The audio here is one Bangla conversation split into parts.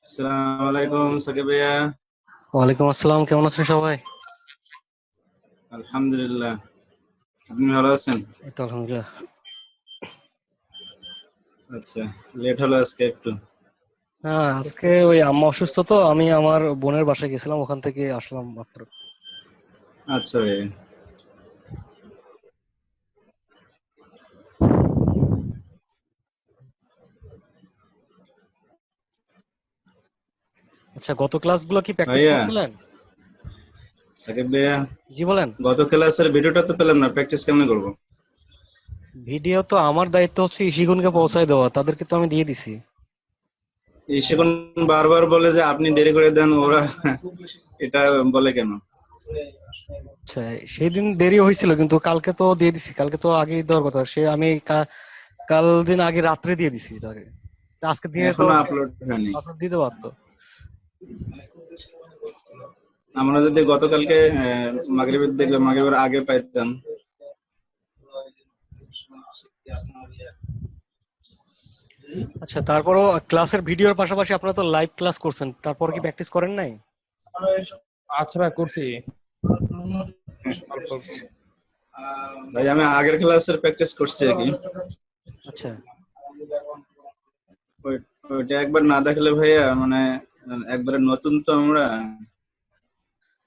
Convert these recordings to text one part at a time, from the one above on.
আসসালামু আলাইকুম সাকিব ভাইয়া। ওয়ালাইকুম আসসালাম, কেমন আছেন সবাই? আলহামদুলিল্লাহ, আপনি ভালো আছেন? এই তো আলহামদুলিল্লাহ। আচ্ছা, লেট হলো আজকে একটু। হ্যাঁ, আজকে ওই আম্মা অসুস্থ, তো আমি আমার বোনের বাসায় গেছিলাম, ওখান থেকে আসলাম মাত্র। আচ্ছা ভাইয়া। আচ্ছা, গত ক্লাসগুলো কি প্র্যাকটিস ভাইয়া, করছিলেন? সাকিব ভাইয়া, জি বলেন। গত ক্লাসের ভিডিওটা তো পেলাম না, প্র্যাকটিস কেমনে করবো? ভিডিও তো আমার দায়িত্ব হচ্ছে ইশিগুনকে পৌঁছায় দেওয়া, তাদেরকে তো আমি দিয়ে দিছি। এই সেখন বারবার বলে যে আপনি দেরি করে দেন ওরা, এটা বলে কেন? আচ্ছা, সেই দিন দেরি হয়েছিল, কিন্তু কালকে তো দিয়ে দিছি, কালকে তো আগেই দেওয়ার কথা। সে আমি কাল দিন আগে রাত্রে দিয়ে দিছি তাকে। তা আজকে দিনে তো এখনো আপলোড হয়নি। আপনার দিতে পারতো। আমরা যদি গতকালকে মাগরিবের দেখবে মাগরিবের আগে পাইতাম। আচ্ছা, তারপরও ক্লাসের ভিডিওর পাশাপাশি আপনারা তো লাইভ ক্লাস করছেন, তারপর কি প্র্যাকটিস করেন নাই? আচ্ছা ভাই, করছি অল্প অল্প। ভাই আমি আগের ক্লাসের প্র্যাকটিস করছি আর কি। আচ্ছা। ওইটা একবার না দেখলে ভাইয়া মানে একবারে নতুন তো আমরা।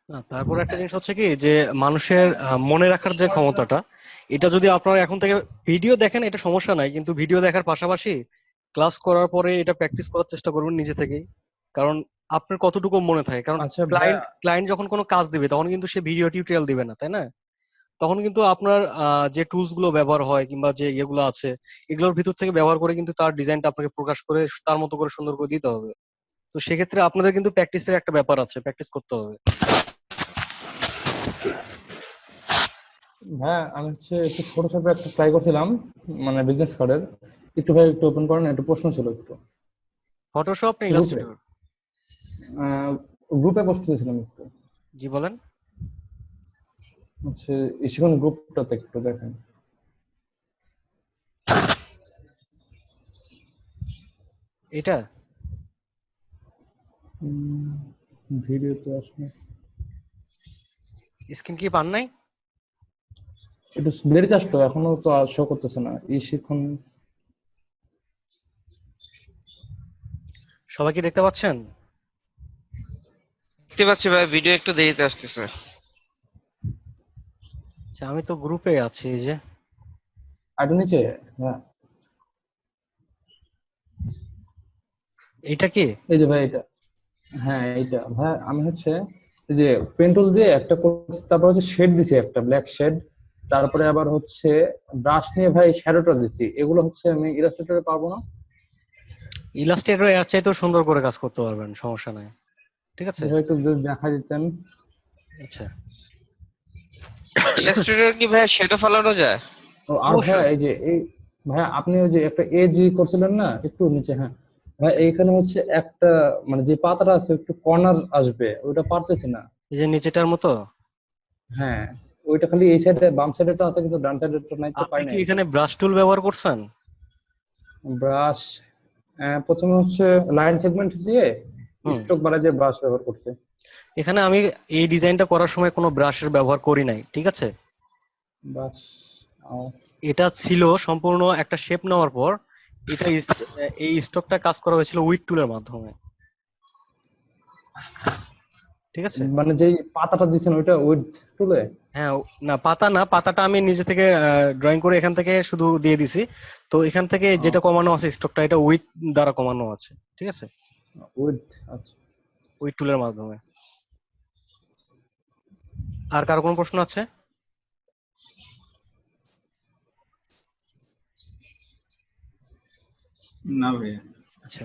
না, তারপর একটা জিনিস হচ্ছে কি যে মানুষের মনে রাখার যে ক্ষমতাটা, এটা যদি আপনারা এখন থেকে ভিডিও দেখেন এটা সমস্যা নাই, কিন্তু ভিডিও দেখার পাশাপাশি ক্লাস করার পরে এটা প্র্যাকটিস করার চেষ্টা করবেন নিজে থেকেই। কারণ আপনার কতটুকু মনে থাকে, কারণ আচ্ছা ভাইয়া। ক্লায়েন্ট ক্লায়েন্ট যখন কোনো কাজ দিবে তখন কিন্তু সে ভিডিও টিউটোরিয়াল দিবে না, তাই না? তখন কিন্তু আপনার যে টুলস গুলো ব্যবহার হয় কিংবা যে ইয়েগুলো আছে, এগুলোর ভিতর থেকে ব্যবহার করে কিন্তু তার ডিজাইনটা আপনাকে প্রকাশ করে তার মতো করে সুন্দর করে দিতে হবে। তো সেক্ষেত্রে আপনাদের কিন্তু প্র্যাকটিসের একটা ব্যাপার আছে, প্র্যাকটিস করতে হবে। ভাইয়া আমি একটু ফটোশপে একটা ট্রাই করছিলাম, মানে বিজনেস কার্ডের। একটু ভাই একটু ওপেন করেন, একটু প্রশ্ন ছিল একটু। ফটোশপ না গ্রুপে ইলাস্ট্রেটর? গ্রুপে পোস্ট দিয়েছিলাম একটু। জি বলেন। হচ্ছে ইসিকন গ্রুপটাতে একটু দেখেন। এটা ভিডিওতে আসলে স্ক্রিন কি পান নাই? একটু দেরিতে আসতো, এখনো তো শো করতেছে না ইসিকন। সবাই কি দেখতে পাচ্ছেন? দেখতে পাচ্ছি ভাই, ভিডিও একটু দেরিতে আসতেছে। আচ্ছা, আমি তো গ্রুপে আছি, এই যে। আর নিচে। হ্যাঁ, এটা কি? এই যে ভাই এটা। হ্যাঁ এইটা ভাই, আমি এই যে পেন্টুল দিয়ে একটা করছি, তারপর শেড দিছি, একটা ব্ল্যাক শেড। তারপরে আবার ব্রাশ নিয়ে ভাই শ্যাডোটা দিছি। এগুলো আমি ইলাস্ট্রেটরে পারবো না? ইলাস্ট্রেটর এর চাইতেও সুন্দর করে কাজ করতে পারবেন, সমস্যা নাই। ঠিক আছে। ভাই একটু যদি দেখা দিতেন। আচ্ছা। ইলাস্ট্রেটর কি ভাই শ্যাডো ফেলানো যায়? ও আর ভাই অবশ্যই। এই যে এই ভাই আপনি ওই যে একটা এজ করছিলেন না একটু নিচে? হ্যাঁ ভাই, আচ্ছা, এইখানে একটা, মানে যে পাতাটা আছে একটু কর্নার আসবে, ওইটা পারতেছি না। এই যে নিচেটার মতো। হ্যাঁ, ওইটা খালি এই সাইডে বাম সাইডেটা আছে, কিন্তু ডান সাইডেরটা নাই, তো আপনি পাই না কি আর কি। এখানে ব্রাশ টুল ব্যবহার করছেন? ব্রাশ প্রথমে লাইন সেগমেন্ট দিয়ে হুম। স্ট্রোক বাড়ায় যে ব্রাশ ব্যবহার করছে। এখানে আমি এই ডিজাইনটা করার সময় কোনো ব্রাশের ব্যবহার করি নাই, ঠিক আছে। ব্রাশ এটা ছিল সম্পূর্ণ একটা শেপ নেওয়ার পর, এটা এই স্টকটা কাজ করা হয়েছিল উইড টুলের মাধ্যমে, ঠিক আছে। মানে যেই পাতাটা দিছেন ওইটা উইথ টুলে? হ্যাঁ, না পাতা না, পাতাটা আমি নিজে থেকে ড্রয়িং করে এখান থেকে শুধু দিয়ে দিছি। তো এখান থেকে যেটা কমানো আছে স্টকটা, এটা উইথ দ্বারা কমানো আছে, ঠিক আছে, উইথ। আচ্ছা। উইথ টুলের মাধ্যমে। আর কারো কোনো প্রশ্ন আছে? না ভাইয়া। আচ্ছা।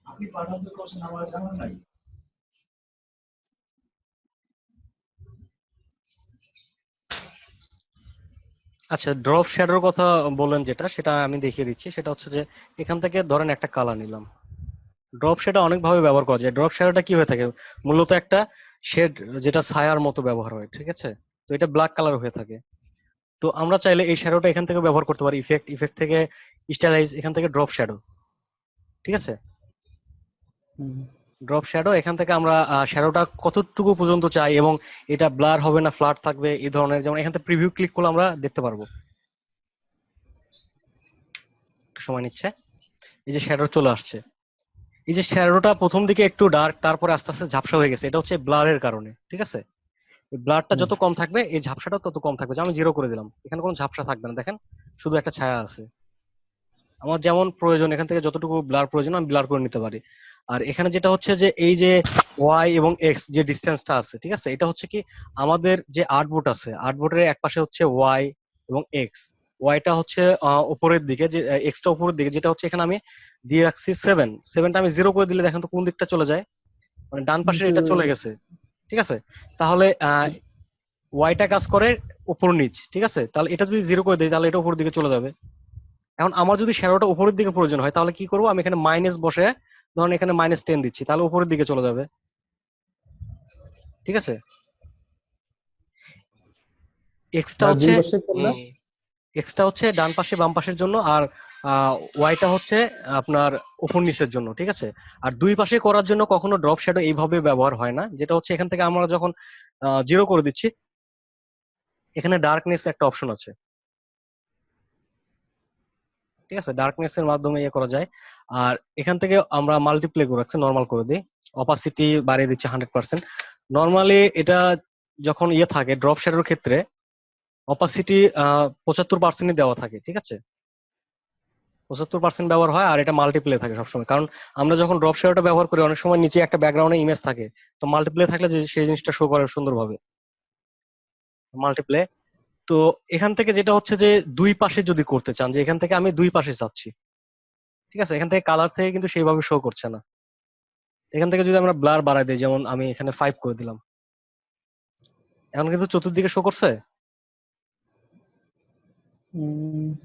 আপনি পাঠাতে করছেন আমার জানা নাই। আচ্ছা, ড্রপ শ্যাডোর কথা বলেন যেটা, সেটা আমি দেখিয়ে দিচ্ছি। সেটা হচ্ছে যে এখান থেকে ধরেন একটা কালার নিলাম। ড্রপ শ্যাডো অনেক ভাবে ব্যবহার করা যায়। ড্রপ শ্যাডোটা কি হয়ে থাকে, মূলত একটা শেড যেটা ছায়ার মতো ব্যবহার হয়, ঠিক আছে। তো এটা ব্ল্যাক কালার হয়ে থাকে। তো আমরা চাইলে এই শ্যাডোটা এখান থেকে ব্যবহার করতে পারি, ইফেক্ট থেকে স্টাইলাইজ, এখান থেকে ড্রপ শ্যাডো, ঠিক আছে। ড্রপ শ্যাডো, এখান থেকে আমরা শ্যাডোটা কতটুকু পর্যন্ত চাই এবং এটা ব্লার হবে না ফ্ল্যাট থাকবে এই ধরনের, যেমন এখান থেকে প্রিভিউ ক্লিক করলে আমরা দেখতে পারবো। একটু সময় নিচ্ছে। এই যে শ্যাডো চলে আসছে, এই যে শ্যাডোটা প্রথম দিকে একটু ডার্ক, তারপরে আস্তে আস্তে ঝাপসা হয়ে গেছে, এটা হচ্ছে ব্লারের কারণে, ঠিক আছে। ব্লারটা যত কম থাকবে এই ঝাপসাটাও তত কম থাকবে। যে আমি 0 করে দিলাম, এখানে কোনো ঝাপসা থাকবে না, দেখেন শুধু একটা ছায়া আছে। আমার যেমন প্রয়োজন এখান থেকে যতটুকু ব্লার প্রয়োজন আমি ব্লার করে নিতে পারি। আর এখানে যেটা হচ্ছে যে এই যে ওয়াই এবং এক্স যে ডিসটেন্সটা আছে, ঠিক আছে, এটা হচ্ছে কি আমাদের যে আর্টবোর্ড আছে, আর্টবোর্ডের এক পাশে হচ্ছে ওয়াই এবং এক্স। ওয়াইটা হচ্ছে উপরের দিকে, যে এক্সটা উপরের দিকে, যেটা হচ্ছে এখানে আমি দিয়ে রাখছি 7টা আমি 0 করে দিলে দেখেন তো কোন দিকটা চলে যায়, মানে ডান পাশে এটা চলে গেছে, ঠিক আছে। তাহলে ওয়াইটা কাজ করে উপর নিচ, ঠিক আছে। তাহলে এটা যদি 0 করে দিই তাহলে এটা উপরের দিকে চলে যাবে। এখন আমার যদি শ্যাডোটা উপরের দিকে প্রয়োজন হয় তাহলে কি করবো, আমি এখানে মাইনাস বসে, ধরুন এখানে -10 দিচ্ছি, তাহলে উপরের দিকে চলে যাবে, ঠিক আছে। এক্সটা হচ্ছে এক্সটা হচ্ছে ডান পাশে বাম পাশের জন্য, আর ওয়াইটা হচ্ছে আপনার উপর নিচের জন্য, ঠিক আছে। আর দুই পাশে করার জন্য কখনো ড্রপ শ্যাডো এইভাবে ব্যবহার হয় না, যেটা হচ্ছে এখান থেকে আমরা যখন 0 করে দিচ্ছি, এখানে ডার্কনেস একটা অপশন আছে, ঠিক আছে, ডার্কনেস এর মাধ্যমে ইয়ে করা যায়। আর এখান থেকে আমরা মাল্টিপ্লে করে রাখছি, নর্মাল করে দিই, অপাসিটি বাড়িয়ে দিচ্ছি 100%। নর্মালি এটা যখন ইয়ে থাকে ড্রপ শ্যাডোর ক্ষেত্রে অপাসিটি 75% দেওয়া থাকে, ঠিক আছে, 75% ব্যবহার হয়, আর এটা মাল্টিপ্লে থাকে সবসময়। কারণ আমরা যখন ড্রপ শ্যাডোটা ব্যবহার করি অনেক সময় নিচে একটা ব্যাকগ্রাউন্ডে ইমেজ থাকে, তো মাল্টিপ্লে থাকলে যে সেই জিনিসটা শো করে সুন্দরভাবে, মাল্টিপ্লে। তো এখান থেকে যেটা হচ্ছে যে দুই পাশে যদি করতে চান, যে এখান থেকে আমি দুই পাশে চাচ্ছি, ঠিক আছে, এখান থেকে কালার থেকে কিন্তু সেইভাবে শো করছে না। এখান থেকে যদি আমরা ব্লার বাড়াই দিই, যেমন আমি এখানে 5 করে দিলাম, এখন কিন্তু চতুর্দিকে শো করছে।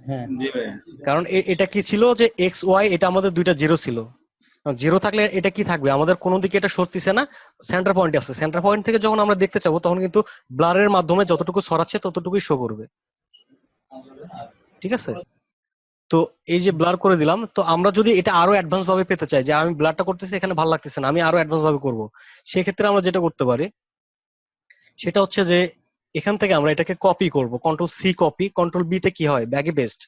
হ্যাঁ, জি ভাই। কারণ এটা কি ছিল যে এক্স ওয়াই, এটা আমাদের দুইটা 0 ছিল। 0 থাকলে এটা কি থাকবে, আমাদের কোনো দিকে এটা সরতিছে না, সেন্টার পয়েন্ট আছে। সেন্টার পয়েন্ট থেকে যখন আমরা দেখতে চাবো তখন কিন্তু ব্লারের মাধ্যমে যতটুকু সরাচ্ছে ততটুকুই শো করবে, ঠিক আছে। তো এই যে ব্লার করে দিলাম, তো আমরা যদি এটা আরো অ্যাডভান্স ভাবে পেতে চাই, যে আমি ব্লারটা করতেছি এখানে ভালো লাগতেছে না, আমি আরো অ্যাডভান্স ভাবে করবো, সেক্ষেত্রে আমরা যেটা করতে পারি সেটা হচ্ছে যে এখান থেকে আমরা এটাকে কপি করব, Ctrl+C কপি, Ctrl+B তে কি হয়, ব্যাগে পেস্ট।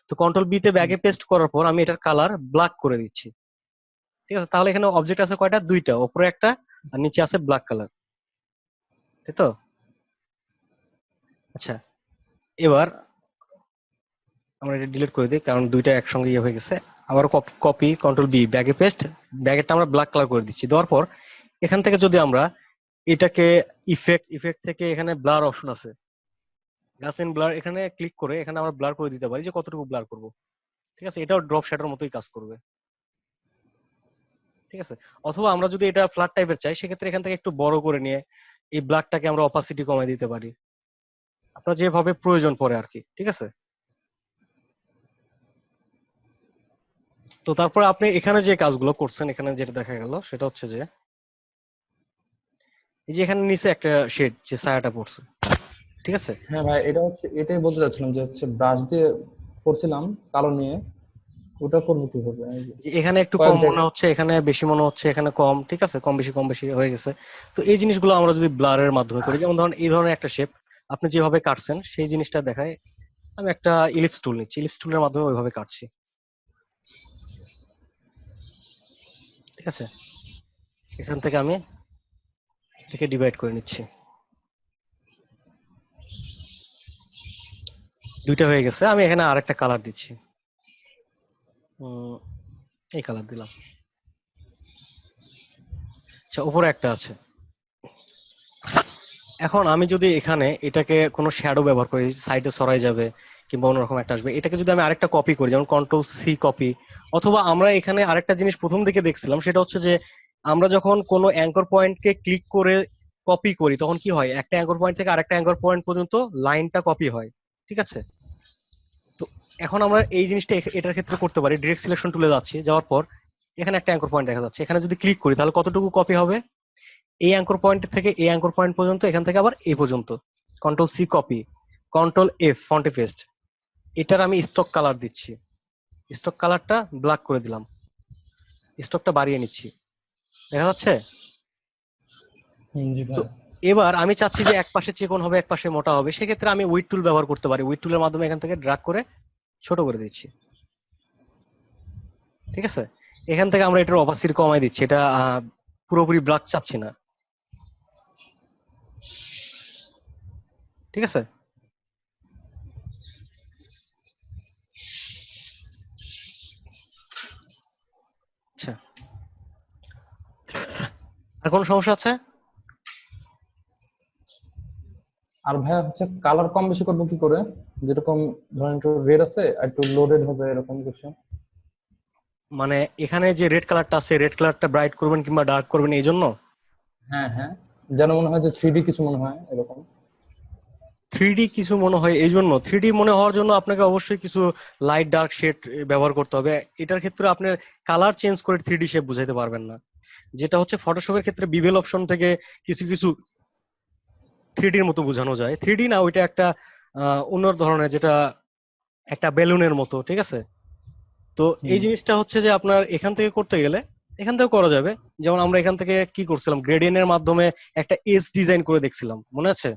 তো Ctrl+B তে ব্যাগে পেস্ট করার পর আমি এটার কালার ব্ল্যাক করে দিচ্ছি, ঠিক আছে। তাহলে এখানে অবজেক্ট আছে কয়টা, দুইটা, উপরে একটা আর নিচে আছে ব্ল্যাক কালার, তাই তো। আচ্ছা, এবার আমরা এটা ডিলিট করে দিই কারণ দুইটা একসঙ্গে ইয়ে হয়ে গেছে। আবার কপি, Ctrl+B, ব্যাগে পেস্ট, ব্যাগেরটা আমরা ব্ল্যাক কালার করে দিচ্ছি। দেওয়ার পর এখান থেকে যদি আমরা এটাকে ইফেক্ট থেকে এখানে ব্লার অপশন আছে, গ্লাস এন্ড ব্লার, এখানে ক্লিক করে এখানে আমরা ব্লার করে দিতে পারি যে কতটুকু ব্লার করব, ঠিক আছে। এটাও ড্রপ শ্যাডোর মতোই কাজ করবে, ঠিক আছে। অথবা আমরা যদি এটা ফ্ল্যাট টাইপের চাই সেক্ষেত্রে এখান থেকে একটু বড় করে নিয়ে এই ব্ল্যাকটাকে আমরা অপাসিটি কমাই দিতে পারি, আপনার যেভাবে প্রয়োজন পড়ে আর কি, ঠিক আছে। তো তারপরে আপনি এখানে যে কাজগুলো করছেন, এখানে যেটা দেখা গেল সেটা হচ্ছে যে এই যে এখানে নিচে একটা শেড যে ছায়াটা পড়ছে, ঠিক আছে। হ্যাঁ ভাই, এটা হচ্ছে, এটাই বলতে চাচ্ছিলাম যে হচ্ছে ব্রাশ দিয়ে করছিলাম কালো নিয়ে, ওটা করবো কিভাবে? যে এখানে একটু কয়েক কম মনে জায়গায় হচ্ছে, এখানে বেশি মনে হচ্ছে, এখানে কম, ঠিক আছে, কম বেশি হয়ে গেছে। তো এই জিনিসগুলো আমরা যদি ব্লারের মাধ্যমে করি, যেমন ধরুন এই ধরনের একটা শেপ আপনি যেভাবে কাটছেন সেই জিনিসটা দেখায়, আমি একটা ইলিপস টুল নিচ্ছি, ইলিপস টুলের মাধ্যমে ওইভাবে কাটছি, ঠিক আছে। এখান থেকে আমি এটাকে ডিভাইড করে নিচ্ছি, দুইটা হয়ে গেছে। আমি এখানে আরেকটা কালার দিচ্ছি, এই কালার দিলাম। আচ্ছা, উপরে একটা আছে। এখন আমি যদি এখানে এটাকে কোনো শ্যাডো ব্যবহার করি, সাইডে সরাই যাবে কিংবা অন্যরকম একটা আসবে, এটাকে যদি আমি আরেকটা কপি করি, যেমন Ctrl+C কপি, অথবা আমরা এখানে আরেকটা জিনিস প্রথম দিকে দেখছিলাম সেটা হচ্ছে যে আমরা যখন কোনো অ্যাঙ্কর পয়েন্টকে ক্লিক করে কপি করি তখন কি হয়, একটা অ্যাঙ্কর পয়েন্ট থেকে আরেকটা অ্যাঙ্কর পয়েন্ট পর্যন্ত লাইনটা কপি হয়, ঠিক আছে। তো এখন আমরা এই জিনিসটা এটার ক্ষেত্রে করতে পারি, ডিরেক্ট সিলেকশন টুলে যাচ্ছি, যাওয়ার পর এখানে একটা অ্যাঙ্কর পয়েন্ট দেখা যাচ্ছে, এখানে যদি ক্লিক করি তাহলে কতটুকু কপি হবে, এই অ্যাঙ্কর পয়েন্ট থেকে এই অ্যাঙ্কর পয়েন্ট পর্যন্ত, এখান থেকে আবার এই পর্যন্ত, Ctrl+C copy. Control F font effect, এটার আমি স্টক কালার দিচ্ছি, স্টক কালারটা ব্ল্যাক করে দিলাম, স্টকটা বাড়িয়ে নিচ্ছি, দেখা যাচ্ছে? জি তো ভাই। এবার আমি চাচ্ছি যে এক পাশে চিকন হবে এক পাশে মোটা হবে, সেক্ষেত্রে আমি উইড টুল ব্যবহার করতে পারি, উইড টুলের মাধ্যমে এখান থেকে ড্র্যাগ করে ছোট করে দিচ্ছি, ঠিক আছে? এখান থেকে আমরা এটার অপাসিটি কমাই দিচ্ছি, এটা পুরোপুরি ব্ল্যাক চাচ্ছি না, ঠিক আছে? আচ্ছা, আর কোনো সমস্যা আছে? আর ভাইয়া হচ্ছে কালার কম বেশি করবো কি করে? যেরকম ধরেন একটু রেড আছে আর একটু লো রেড হবে এরকম কিছু। মানে এখানে যে রেড কালারটা আছে, রেড কালারটা ব্রাইট করবেন কিংবা ডার্ক করবেন এই জন্য? হ্যাঁ হ্যাঁ, যেন মনে হয় যে 3D কিছু মনে হয় এরকম। 3D কিছু মনে হয় এই জন্য? 3D মনে হওয়ার জন্য আপনাকে অবশ্যই কিছু লাইট ডার্ক শেড ব্যবহার করতে হবে। এটার ক্ষেত্রে আপনার কালার চেঞ্জ করে 3D শেপ বুঝাইতে পারবেন না। যেটা হচ্ছে ফটোশপের ক্ষেত্রে বিবেল অপশন থেকে কিছু কিছু 3D এর মতো বোঝানো যায়। 3D না, ওইটা একটা অন্য ধরনের, যেটা একটা বেলুনের মতো, ঠিক আছে? তো এই জিনিসটা হচ্ছে যে আপনার এখান থেকে করতে গেলে এখান থেকেও করা যাবে। যেমন আমরা এখান থেকে কি করছিলাম, গ্রেডিয়েন্টের মাধ্যমে একটা এস ডিজাইন করে দেখছিলাম, মনে আছে?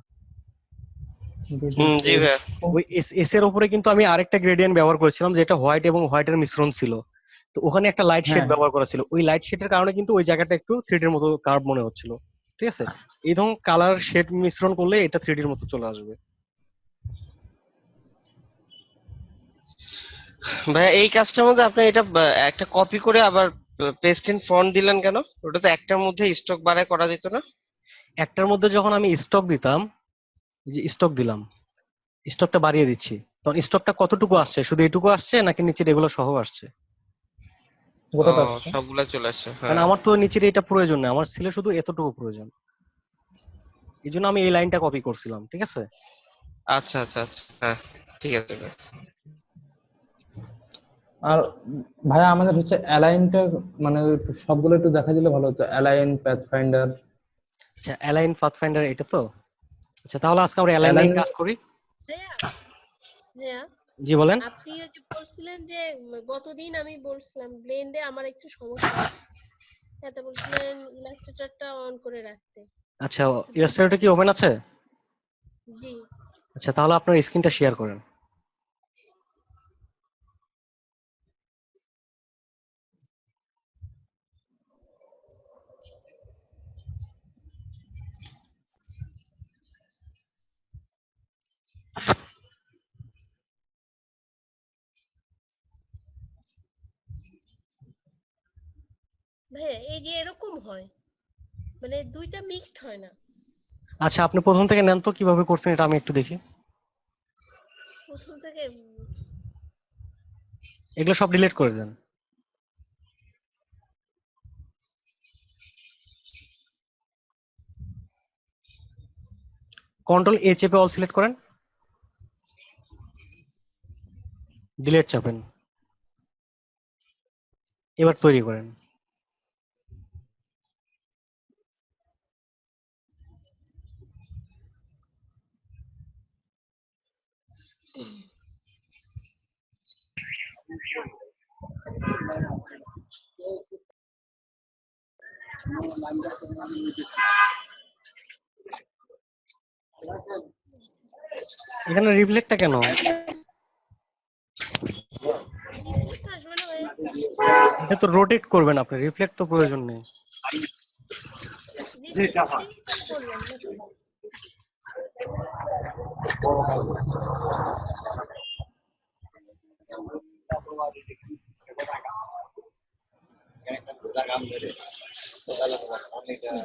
জি ভাইয়া। ওই এস এস এর উপরে কিন্তু আমি আরেকটা গ্রেডিয়েন্ট ব্যবহার করেছিলাম, যেটা হোয়াইট এবং হোয়াইটের মিশ্রণ ছিল। তো ওখানে একটা লাইট শেড হ্যাঁ ব্যবহার করা ছিল, ওই লাইট শেডের কারণে কিন্তু ওই জায়গাটা একটু 3D এর মতো কার্ভ মনে হচ্ছিল, ঠিক আছে? এই ধরনের কালার শেড মিশ্রণ করলে এটা 3D এর মতো চলে আসবে। ভাইয়া এই কাজটার মধ্যে আপনি এটা একটা কপি করে আবার পেস্ট ইন ফন্ট দিলেন কেন? ওটা তো একটার মধ্যে স্টক বাড়ায় করা যেত না? একটার মধ্যে যখন আমি স্টক দিতাম, এই যে স্টক দিলাম, স্টকটা বাড়িয়ে দিচ্ছি, তখন স্টকটা কতটুকু আসছে, শুধু এটুকু আসছে নাকি নিচের এগুলো সহ আসছে? ও, গোটাটা আসছে। সবগুলা চলে আসছে, কারণ হ্যাঁ। আমার তো নিচের এটা প্রয়োজন নেই, আমার ছিল শুধু এতটুকু প্রয়োজন, এই জন্য আমি এই লাইনটা কপি করছিলাম, ঠিক আছে? আচ্ছা আচ্ছা আচ্ছা, হ্যাঁ, ঠিক আছে ভাই। আর ভাইয়া আমাদের হচ্ছে অ্যালাইনটা মানে সবগুলো একটু দেখা দিলে ভালো হতো, অ্যালাইন, পাথ ফাইন্ডার। আচ্ছা, অ্যালাইন পাথফাইন্ডার এটা তো। আচ্ছা, তাহলে আজকে আমরা অ্যালাইন অ্যালাইন নিয়ে কাজ করি। ভাইয়া ভাইয়া জি বলেন। আপনি ওই যে বলছিলেন যে গতদিন আমি বলছিলাম ব্লেন্ডে আমার একটু সমস্যা হচ্ছে, এতে বলছিলেন ইলাস্ট্রেটরটা অন করে রাখতে, আচ্ছা, একটু ইলাস্ট্রেটর কি দেখাবেন? ওপেন আছে? জি। আচ্ছা, তাহলে আপনার স্ক্রিনটা শেয়ার করেন। ভাইয়া এই যে এরকম হয়, মানে দুইটা মিক্সড হয় না। আচ্ছা, আপনি প্রথম থেকে নেন তো, কিভাবে করছেন এটা আমি একটু দেখি। প্রথম থেকে এগুলো সব ডিলিট করে দেন। কন্ট্রোল এ চেপে অল সিলেক্ট করেন, ডিলিট চাপেন, এবার তৈরি করেন। এখানে রিফ্লেক্টটা কেন? রিফ্লেক্ট আসবে না ভাইয়া? এটা তো রোটেট করবেন আপনি, রিফ্লেক্ট তো প্রয়োজন নেই। রিফ্লেক্ট তো করলাম না তো।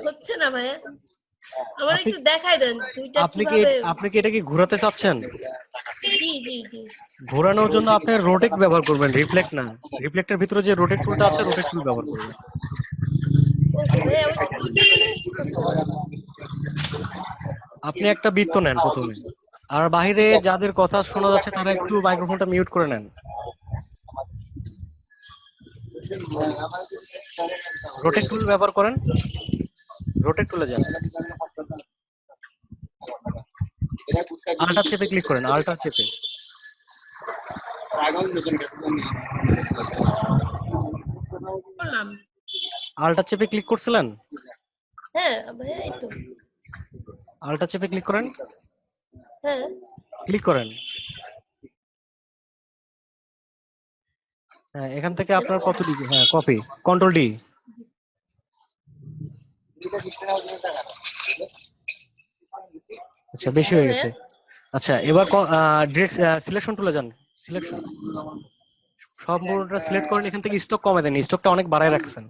হচ্ছে না ভাইয়া, আমার আপনি একটু দেখাই দেন দুইটা আপনি কি কিভাবে। আপনি কি এটা কি ঘোরাতে চাচ্ছেন? জি জি জি। ঘোরানোর জন্য আপনি রোটেট ব্যবহার করবেন, রিফ্লেক্ট না। রিফ্লেক্টের ভিতরে যে রোটেট টুলটা আছে, রোটেট টুল ব্যবহার করবেন। ওকে ভাইয়া, ওই যে দুইটা মানে মিক্সড হচ্ছে না। আপনি একটা বৃত্ত নেন প্রথমে, আর বাহিরে যাদের কথা শোনা যাচ্ছে তারা একটু মাইক্রোফোনটা মিউট করে নেন। রোটেট টুল ব্যবহার করেন, রোটেট টুলে যান। আল্টার চেপে ক্লিক করেন, আল্টার চেপে। করলাম। আল্টার চেপে ক্লিক করছিলেন? হ্যাঁ ভাইয়া, এই তো। আল্টার চেপে ক্লিক করেন, হ্যাঁ, ক্লিক করেন। হ্যাঁ, এখান থেকে আপনার কত ডিগ্রি? হ্যাঁ, কপি, কন্ট্রোল ডি। আচ্ছা, বেশি হয়ে গেছে। আচ্ছা, এবার ডিরেক্ট সিলেকশন টুলে যান। সিলেকশন সম্পূর্ণটা সিলেক্ট করেন, এখান থেকে স্টক কমে দেন, স্টকটা অনেক বাড়ায় রাখছেন।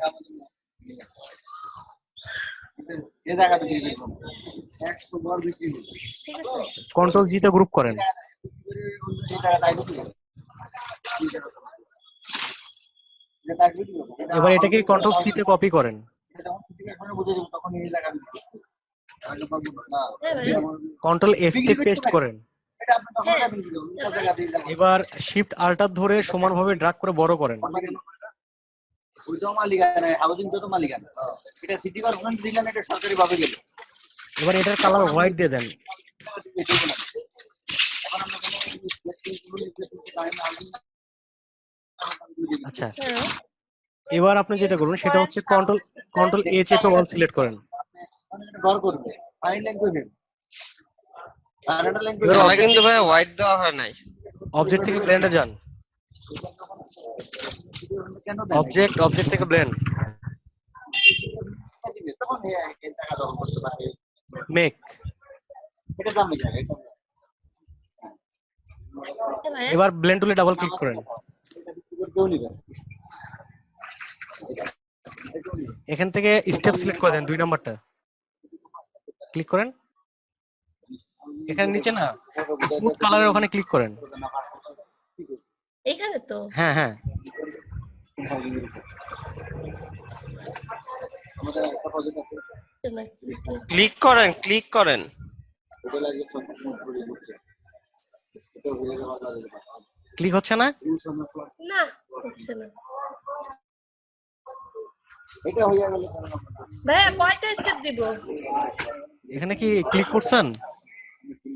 ঠিক আছে। কন্ট্রোল জি তে গ্রুপ করেন। এবার এটাকে কন্ট্রোল সি তে কপি করেন। হ্যাঁ ভাইয়া। কন্ট্রোল এফ তে পেস্ট করেন। হ্যাঁ, এবার শিফট আল্টার ধরে সমানভাবে ড্রাগ করে বড় করেন। এবার এটার কালার হোয়াইট দিয়ে দেন। আচ্ছা, হ্যাঁ। এবার আপনি যেটা করবেন সেটা হচ্ছে কন্ট্রোল এ চেপে অল সিলেক্ট করেন। তলা কিন্তু ভাই হোয়াইট দেওয়া হয় নাই। অবজেক্ট থেকে ব্লেন্ডে যান। অবজেক্ট থেকে ব্লেন্ড, মেক। ভাইয়া। এবার ব্লেন্ড টুলে ডাবল ক্লিক করেন। এখান থেকে স্টেপ সিলেক্ট করে দেন, 2 নাম্বারটা ক্লিক করেন। এখানে নিচে না, স্মুথ কালারের ওখানে ক্লিক করেন। এখানে তো। হ্যাঁ হ্যাঁ, ক্লিক করেন, ক্লিক করেন। ক্লিক হচ্ছে না? না, হচ্ছে না ভাইয়া। কয়টা স্টেপ দিব? এখানে কি ক্লিক করছেন?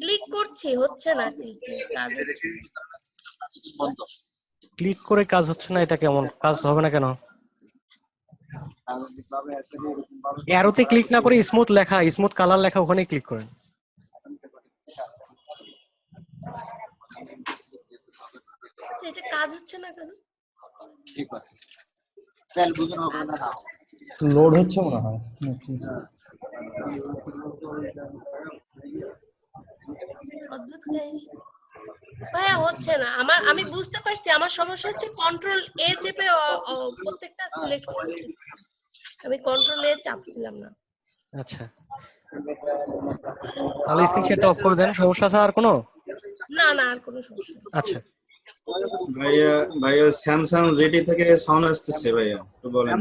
ক্লিক করছি, হচ্ছে না। কাজ হচ্ছে না। ক্লিক করে কাজ হচ্ছে না, এটা কেমন কাজ হবে না কেন? অ্যারোতে ক্লিক না করে স্মুথ লেখা, স্মুথ কালার লেখা, ওখানে ক্লিক করেন। আচ্ছা, এটা কাজ হচ্ছে না কেন? লোড হচ্ছে মনে হয় নাকি? অদ্ভুত কাহিনী ভাইয়া, হচ্ছে না আমার। আমি বুঝতে পারছি আমার সমস্যা হচ্ছে কন্ট্রোল এ চেপে প্রত্যেকটা সিলেক্ট করতে। আমি কন্ট্রোল এ চাপছিলাম না। আচ্ছা, তাহলে স্ক্রিন শেয়ারটা অফ করে দেন। সমস্যা আছে আর কোনো? না না, আর কোনো সমস্যা নেই। আচ্ছা, ভাইয়া ভাইয়া স্যামসাং জিটি থেকে সাউন্ড আসতেছে ভাইয়া, একটু বলেন।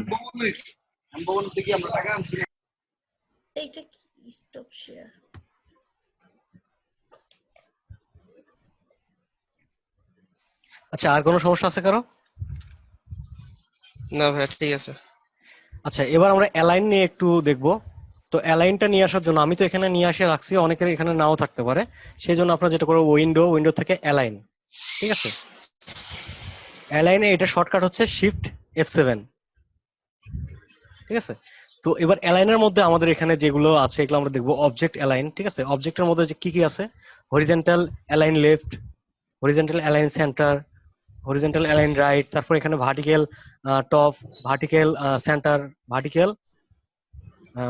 এইটা কি? Stop share. আচ্ছা, আর কোনো সমস্যা আছে কারো? না ভাই, ঠিক আছে। আচ্ছা, এবার আমরা অ্যালাইন নিয়ে একটু দেখব। তো অ্যালাইনটা নিয়ে আসার জন্য আমি তো এখানে নিয়ে আসে রাখছি, অনেকের এখানে নাও থাকতে পারে। সেই জন্য আপনারা যেটা করবো, উইন্ডো থেকে অ্যালাইন। ঠিক আছে, অ্যালাইনে এটা শর্টকাট হচ্ছে শিফট F7। ঠিক আছে, তো এবার অ্যালাইনের মধ্যে আমাদের এখানে যেগুলো আছে এগুলো আমরা দেখবো। অবজেক্ট অ্যালাইন, ঠিক আছে, অবজেক্টের মধ্যে যে কি কি আছে, horizontal align left, horizontal align centre, horizontal align right, তারপর এখানে vertical top, vertical centre, vertical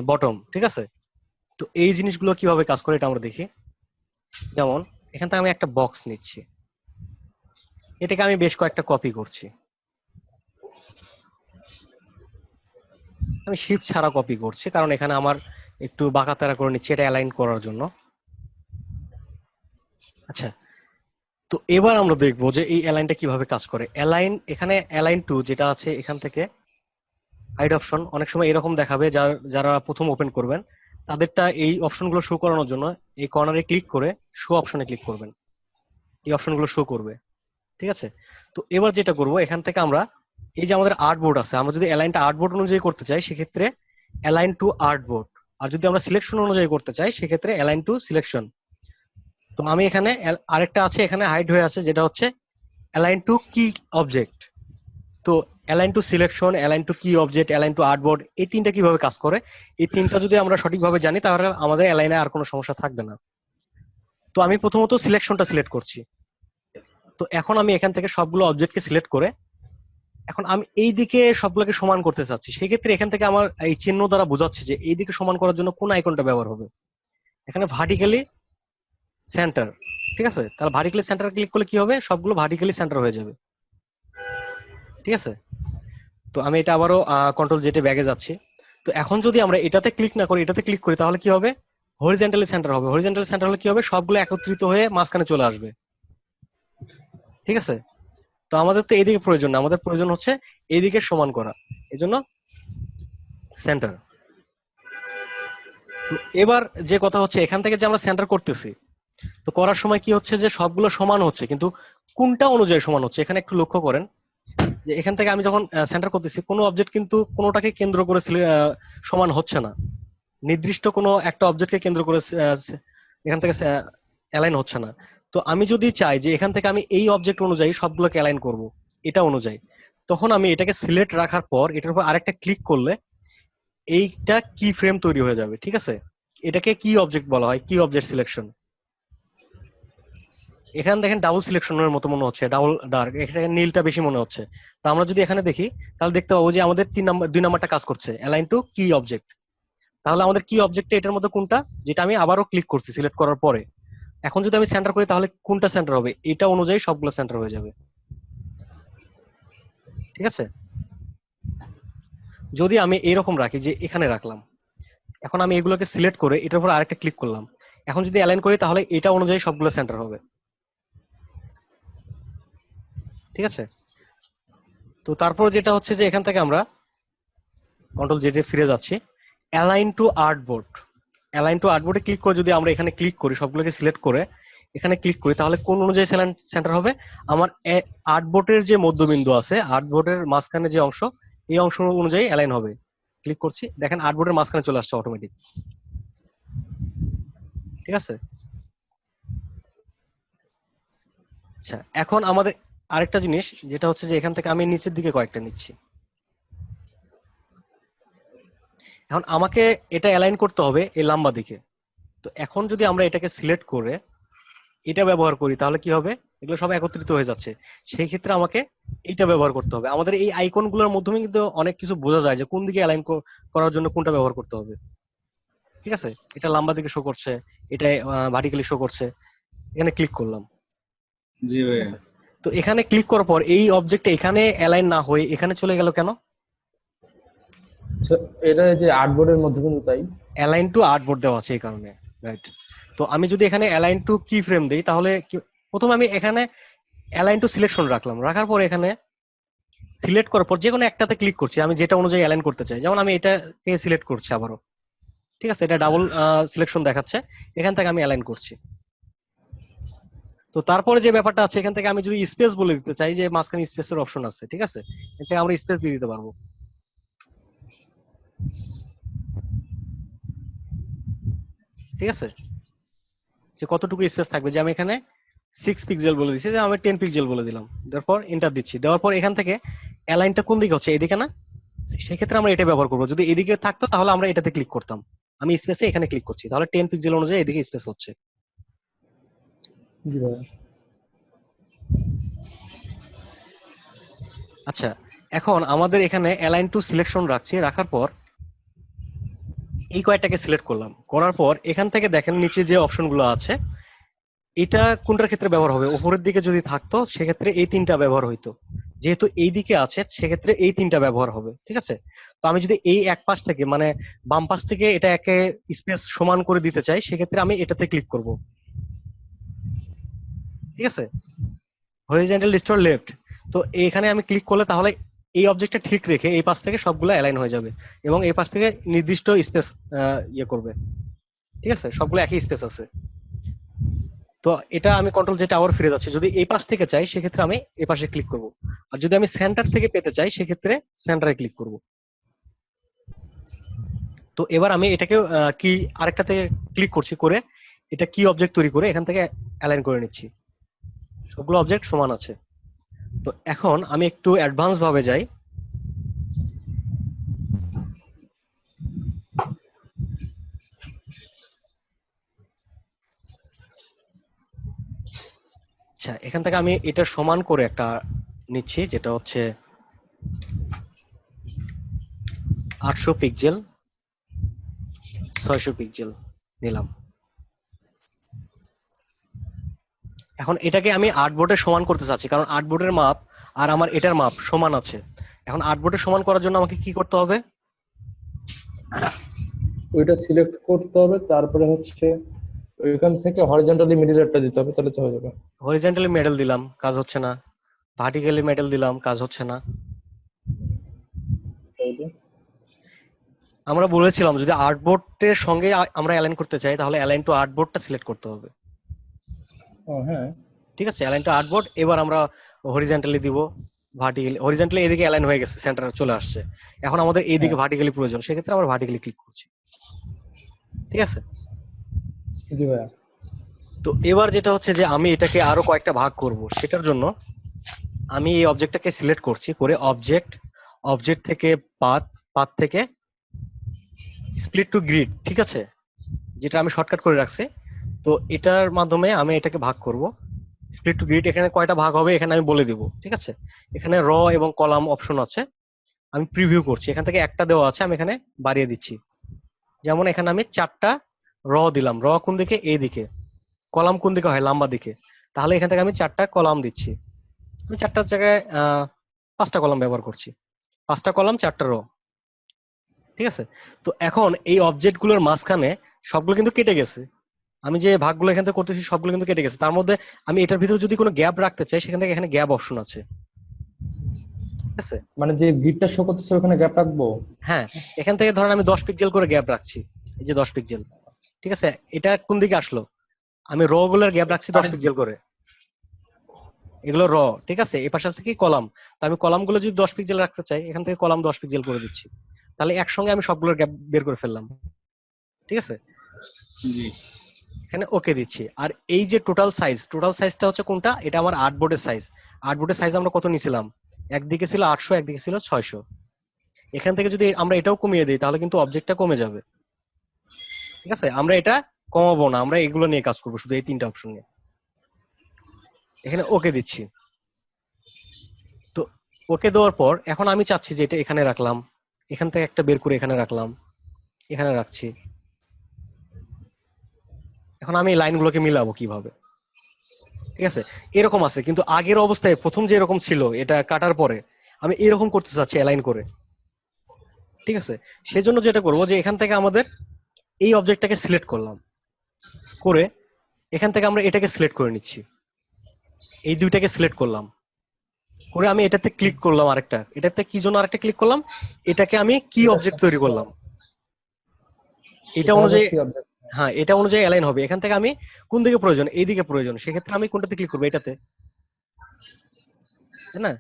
bottom. ঠিক আছে, তো এই জিনিসগুলো কিভাবে কাজ করে এটা আমরা দেখি। যেমন এখান থেকে আমি একটা বক্স নিচ্ছি, এটাকে আমি বেশ কয়েকটা কপি করছি। আমি শিফট ছাড়া কপি করছি কারণ এখানে আমার একটু বাঁকাতারা করে নিচ্ছি এটা অ্যালাইন করার জন্য। আচ্ছা, তো এবার আমরা দেখবো যে এই অ্যালাইনটা কিভাবে কাজ করে। অ্যালাইন, এখানে অ্যালাইন টু যেটা আছে, এখান থেকে হাইড অপশন অনেক সময় এরকম দেখাবে। যারা প্রথম ওপেন করবেন তাদেরটা এই অপশনগুলো শো করানোর জন্য এই কর্নারে ক্লিক করে শো অপশনে ক্লিক করবেন, এই অপশনগুলো শো করবে। ঠিক আছে, তো এবার যেটা করব, এখান থেকে আমরা এই যে আমাদের আর্টবোর্ড আছে, আমরা যদি অ্যালাইনটা আর্টবোর্ড অনুযায়ী করতে চাই সেক্ষেত্রে অ্যালাইন টু আর্টবোর্ড, আর যদি আমরা সিলেকশন অনুযায়ী করতে চাই সেক্ষেত্রে অ্যালাইন টু সিলেকশন। তো আমি এখানে আরেকটা আছে এখানে হাইড হয়ে আছে, যেটা হচ্ছে অ্যালাইন টু কি অবজেক্ট। তো align two selection, align two কি অবজেক্ট, অ্যালাইন টু আর্টবোর্ড, এই তিনটা কিভাবে কাজ করে, এই তিনটা যদি আমরা সঠিকভাবে জানি তাহলে আমাদের অ্যালাইনে আর কোনো সমস্যা থাকবে না। তো আমি প্রথমত সিলেকশনটা সিলেক্ট করছি। তো এখন আমি এখান থেকে সবগুলো অবজেক্টকে সিলেক্ট করে এখন আমি এই দিকে সবগুলোকে সমান করতে চাচ্ছি। সেক্ষেত্রে এখান থেকে আমার এই চিহ্ন দ্বারা বোঝাচ্ছে যে এই দিকে সমান করার জন্য কোন আইকনটা ব্যবহার হবে। এখানে ভার্টিক্যালি সেন্টার, ঠিক আছে। তাহলে ভার্টিক্যালি সেন্টার ক্লিক করলে কি হবে, সবগুলো ভার্টিক্যালি সেন্টার হয়ে যাবে, ঠিক আছে। তো আমি এটা আবারও কন্ট্রোল জেটে ব্যাগে যাচ্ছি। তো এখন যদি আমরা এটাতে ক্লিক না করি, এটাতে ক্লিক করি, তাহলে কি হবে, হরিজন্টালি সেন্টার হবে। হরিজন্টালি সেন্টার হলে কি হবে, সবগুলো একত্রিত হয়ে মাঝখানে চলে আসবে, ঠিক আছে। তো আমাদের তো এইদিকে প্রয়োজন না, আমাদের প্রয়োজন হচ্ছে এইদিকে সমান করা, এই জন্য সেন্টার। এবার যে কথা হচ্ছে, এখান থেকে যে আমরা সেন্টার করতেছি, তো করার সময় কি হচ্ছে যে সবগুলো সমান হচ্ছে, কিন্তু কোনটা অনুযায়ী সমান হচ্ছে এখানে একটু লক্ষ্য করেন। যে এখান থেকে আমি যখন সেন্টার করতেছি, কোনো অবজেক্ট কিন্তু কোনোটাকে কেন্দ্র করে সমান হচ্ছে না, নির্দিষ্ট কোনো একটা অবজেক্টকে কেন্দ্র করে এখান থেকে অ্যালাইন হচ্ছে না। তো আমি যদি চাই যে এখান থেকে আমি এই অবজেক্ট অনুযায়ী সবগুলোকে অ্যালাইন করব, এটা অনুযায়ী, তখন আমি এটাকে সিলেক্ট রাখার পর এটার উপর আরেকটা ক্লিক করলে এইটা কি ফ্রেম তৈরি হয়ে যাবে, ঠিক আছে। এটাকে কি অবজেক্ট বলা হয়, কি অবজেক্ট সিলেকশন। এখানে দেখেন ডাবল সিলেকশনের মতো মনে হচ্ছে, ডাবল ডার্ক, এখানে নীলটা বেশি মনে হচ্ছে। তো আমরা যদি এখানে দেখি তাহলে দেখতে পাবো যে আমাদের 2 নাম্বারটা কাজ করছে, অ্যালাইন টু কি অবজেক্ট। তাহলে আমাদের কি অবজেক্টটা এটার মধ্যে কোনটা, যেটা আমি আবারও ক্লিক করছি সিলেক্ট করার পরে। এখন যদি আমি সেন্টার করি তাহলে কোনটা সেন্টার হবে, এটা অনুযায়ী সবগুলো সেন্টার হয়ে যাবে, ঠিক আছে। যদি আমি এইরকম রাখি যে এখানে রাখলাম, এখন আমি এগুলোকে সিলেক্ট করে এটার উপর আরেকটা ক্লিক করলাম, এখন যদি অ্যালাইন করি তাহলে এটা অনুযায়ী সবগুলো সেন্টার হবে, ঠিক আছে। তো তারপর যেটা হচ্ছে যে এখান থেকে আমরা কন্ট্রোল জেডে ফিরে যাচ্ছি, align to artboard. Align to আর্টবোর্ডে ক্লিক করে যদি আমরা এখানে ক্লিক করি, সবগুলোকে সিলেক্ট করে এখানে ক্লিক করি, তাহলে কোন অনুযায়ী সেন্টার হবে, আমার আর্টবোর্ডের যে মধ্যবিন্দু আছে, আর্টবোর্ডের মাঝখানে যে অংশ, এই অংশ অনুযায়ী অ্যালাইন হবে। ক্লিক করছি, দেখেন আর্টবোর্ডের মাঝখানে চলে আসছে অটোমেটিক, ঠিক আছে। আচ্ছা, এখন আমাদের আরেকটা জিনিস যেটা হচ্ছে যে এখান থেকে আমি নিচের দিকে কয়েকটা নিচ্ছি। এখন আমাকে এটা অ্যালাইন করতে হবে এই লম্বা দিকে। তো এখন যদি আমরা এটাকে সিলেক্ট করে এটা ব্যবহার করি তাহলে কি হবে, এগুলো সব একত্রিত হয়ে যাচ্ছে। সেই ক্ষেত্রে আমাকে এইটা ব্যবহার করতে হবে। আমাদের এই আইকন গুলোর মাধ্যমে কিন্তু অনেক কিছু বোঝা যায় যে কোন দিকে অ্যালাইন করার জন্য কোনটা ব্যবহার করতে হবে, ঠিক আছে। এটা লম্বা দিকে শো করছে, এটা ভার্টিক্যালি শো করছে, এখানে ক্লিক করলাম, জি ঠিক ভাইয়া। আছে। তো এখানে ক্লিক করার পর এই অবজেক্টটা এখানে অ্যালাইন না হয়ে এখানে চলে গেল কেন, তো এটা যে আর্টবোর্ডের মধ্যে কিন্তু তাই। অ্যালাইন টু আর্টবোর্ড দেওয়া আছে এই কারণে, রাইট। তো আমি যদি এখানে অ্যালাইন টু কি ফ্রেম দিই তাহলে প্রথমে আমি এখানে অ্যালাইন টু সিলেকশন রাখলাম, রাখার পর এখানে সিলেক্ট করার পর যে কোনো একটাতে ক্লিক করছি আমি যেটা অনুযায়ী অ্যালাইন করতে চাই। যেমন আমি এটাকে সিলেক্ট করছি আবারও, ঠিক আছে, এটা ডাবল সিলেকশন দেখাচ্ছে, এখান থেকে আমি অ্যালাইন করছি। তো তারপরে যে ব্যাপারটা আছে, এখান থেকে আমি যদি স্পেস বলে দিতে চাই, যে মাঝখানে স্পেসের অপশন আছে, ঠিক আছে, এখানে আমরা স্পেস দিয়ে দিতে পারবো, ঠিক আছে, যে কতটুকু স্পেস থাকবে। যে আমি এখানে 6 পিক্সেল বলে দিচ্ছি, যে আমি 10 পিক্সেল বলে দিলাম, তারপর এন্টার দিচ্ছি। দেওয়ার পর এখান থেকে অ্যালাইনটা কোন দিকে হচ্ছে, এদিকে না, সেক্ষেত্রে আমরা এটা ব্যবহার করবো। যদি এদিকে থাকতো তাহলে আমরা এটাতে ক্লিক করতাম। আমি স্পেসে এখানে ক্লিক করছি, তাহলে 10 পিক্সেল অনুযায়ী এদিকে স্পেস হচ্ছে। জি ভাইয়া। আচ্ছা, এখন আমাদের এখানে অ্যালাইন টু সিলেকশন রাখছি, রাখার পর এই কয়েকটাকে সিলেক্ট করলাম, করার পর এখান থেকে দেখেন নিচে যে অপশন গুলো আছে, এটা কোনটার ক্ষেত্রে ব্যবহার হবে। উপরের দিকে যদি থাকতো সেক্ষেত্রে এই তিনটা ব্যবহার হইতো, যেহেতু এই দিকে আছে সেক্ষেত্রে এই তিনটা ব্যবহার হবে, ঠিক আছে। তো আমি যদি এই এক পাশ থেকে মানে বাম পাশ থেকে এটা একে স্পেস সমান করে দিতে চাই, সেক্ষেত্রে আমি এটাতে ক্লিক করব, ঠিক আছে, হরিজন্টাল ডিস্টর লেফট। তো এখানে আমি ক্লিক করলে তাহলে এই অবজেক্টটা ঠিক রেখে এই পাশ থেকে সবগুলো অ্যালাইন হয়ে যাবে, এবং এই পাশ থেকে নির্দিষ্ট স্পেস ইয়ে করবে, ঠিক আছে, সবগুলো একই স্পেস আছে। তো এটা আমি কন্ট্রোল জেড আবার ফিরে যাচ্ছি। যদি এই পাশ থেকে চাই সেক্ষেত্রে আমি এই পাশে ক্লিক করব, আর যদি আমি সেন্টার থেকে পেতে চাই সেক্ষেত্রে সেন্টারে ক্লিক করব। তো এবার আমি এটাকে কি আরেকটাতে ক্লিক করছি, করে এটা কি অবজেক্ট তৈরি করে এখান থেকে অ্যালাইন করে নিচ্ছি। সবগুলো অবজেক্ট সমান আছে। তো এখন আমি একটু অ্যাডভান্স ভাবে যাই। আচ্ছা, এখান থেকে আমি এটা সমান করে একটা নিচ্ছি, যেটা হচ্ছে 800 পিক্সেল 600 পিক্সেল নিলাম। এখন এটাকে আমি আর্টবোর্ডে সমান করতে চাচ্ছি, কারণ আর্টবোর্ডের মাপ আর আমার এটার মাপ সমান আছে। এখন আর্টবোর্ডে সমান করার জন্য আমাকে কি করতে হবে? ওইটা সিলেক্ট করতে হবে, তারপরে হচ্ছে ওইখান থেকে হরিজন্টালি মিডিলেরটা দিতে হবে, তাহলে তো হয়ে যাবে। হরিজন্টালি মেডেল দিলাম, কাজ হচ্ছে না। ভার্টিক্যালি মেডেল দিলাম, কাজ হচ্ছে না। আমরা বলেছিলাম যদি আর্টবোর্ডের সঙ্গে আমরা অ্যালাইন করতে চাই তাহলে অ্যালাইন টু আর্টবোর্ডটা সিলেক্ট করতে হবে। হ্যাঁ ঠিক আছে, অ্যালাইন টু আর্টবোর্ড। এবার আমরা হরিজন্টালি দিব, ভার্টিক্যালি। হরিজন্টালি এদিকে অ্যালাইন হয়ে গেছে, সেন্টারে চলে আসছে। এখন আমাদের এইদিকে ভার্টিক্যালি প্রয়োজন, সেক্ষেত্রে আমরা ভার্টিক্যালি ক্লিক করছি। ঠিক আছে, জি ভাইয়া। তো এবার যেটা হচ্ছে যে আমি এটাকে আরো কয়েকটা ভাগ করব, সেটার জন্য আমি এই অবজেক্টটাকে সিলেক্ট করছি, করে অবজেক্ট থেকে পাথ থেকে স্প্লিট টু গ্রিড। ঠিক আছে, যেটা আমি শর্টকাট করে রাখছি। তো এটার মাধ্যমে আমি এটাকে ভাগ করব স্প্লিট টু গ্রিড। এখানে কয়টা ভাগ হবে এখানে আমি বলে দিব। ঠিক আছে, এখানে র এবং কলাম অপশন আছে, আমি প্রিভিউ করছি। এখান থেকে একটা দেওয়া আছে, আমি এখানে বাড়িয়ে দিচ্ছি। যেমন এখানে আমি 4টা র দিলাম। র কোন দিকে? এই দিকে। কলাম কোন দিকে হয়? লম্বা দিকে। তাহলে এখান থেকে আমি 4টা কলাম দিচ্ছি। আমি 4টার জায়গায় 5টা কলাম ব্যবহার করছি। 5টা কলাম 4টা র। ঠিক আছে, তো এখন এই অবজেক্ট গুলোর মাঝখানে সবগুলো কিন্তু কেটে গেছে। আমি যে ভাগগুলো এখান থেকে করতেছি সবগুলো কিন্তু কেটে গেছে। তার মধ্যে আমি এটার ভিতরে যদি কোনো গ্যাপ রাখতে চাই, সেখান থেকে এখানে গ্যাপ অপশন আছে। ঠিক আছে, মানে যে গ্রিডটা শো করতেছে ওখানে গ্যাপ রাখবো। হ্যাঁ, এখান থেকে ধরেন আমি 10 পিক্সেল করে গ্যাপ রাখছি। এই যে 10 পিক্সেল। ঠিক আছে, এটা কোন দিকে আসলো? আমি র গুলোর গ্যাপ রাখছি 10 পিক্সেল করে। এগুলো র। ঠিক আছে, এই পাশে আছে কি? কলাম। তো আমি কলাম গুলো যদি 10 পিক্সেল রাখতে চাই, এখান থেকে কলাম 10 পিক্সেল করে দিচ্ছি। তাহলে একসঙ্গে আমি সবগুলোর গ্যাপ বের করে ফেললাম। ঠিক আছে, জি। এখানে ওকে দিচ্ছি। আর এই যে টোটাল সাইজটা হচ্ছে কোনটা? এটা আমার আর্টবোর্ডের সাইজ। আর্টবোর্ডের সাইজ আমরা কত নিছিলাম? একদিকে ছিল 800, একদিকে ছিল 600। এখান থেকে যদি আমরা এটাও কমিয়ে দিই তাহলে কিন্তু অবজেক্টটা কমে যাবে। ঠিক আছে, আমরা এটা কমাবো না, আমরা এগুলো নিয়ে কাজ করবো, শুধু এই 3টা অপশন নিয়ে। এখানে ওকে দিচ্ছি। তো ওকে দেওয়ার পর এখন আমি চাচ্ছি যে এটা এখানে রাখলাম, এখান থেকে একটা বের করে এখানে রাখলাম, এখানে রাখছি। এখন আমি এই লাইনগুলোকে মিলাবো কিভাবে? ঠিক আছে, এরকম আছে, কিন্তু আগের অবস্থায় প্রথম যে এরকম ছিল, এটা কাটার পরে আমি এরকম করতে চাচ্ছি অ্যালাইন করে। ঠিক আছে, সেজন্য যেটা করবো যে এখান থেকে আমাদের এই অবজেক্টটাকে সিলেক্ট করলাম, করে এখান থেকে আমরা এটাকে সিলেক্ট করে নিচ্ছি। এই দুইটাকে সিলেক্ট করলাম, করে আমি এটাতে ক্লিক করলাম। আরেকটা এটাতে কি জন্য আরেকটা ক্লিক করলাম? এটাকে আমি কি অবজেক্ট তৈরি করলাম, এটা অনুযায়ী। হ্যাঁ, এটা অনুযায়ী অ্যালাইন হবে। এখান থেকে আমি কোন দিকে প্রয়োজন? এই দিকে প্রয়োজন, সেক্ষেত্রে আমি কোনটাতে ক্লিক করবো? এটাতে, তাই না?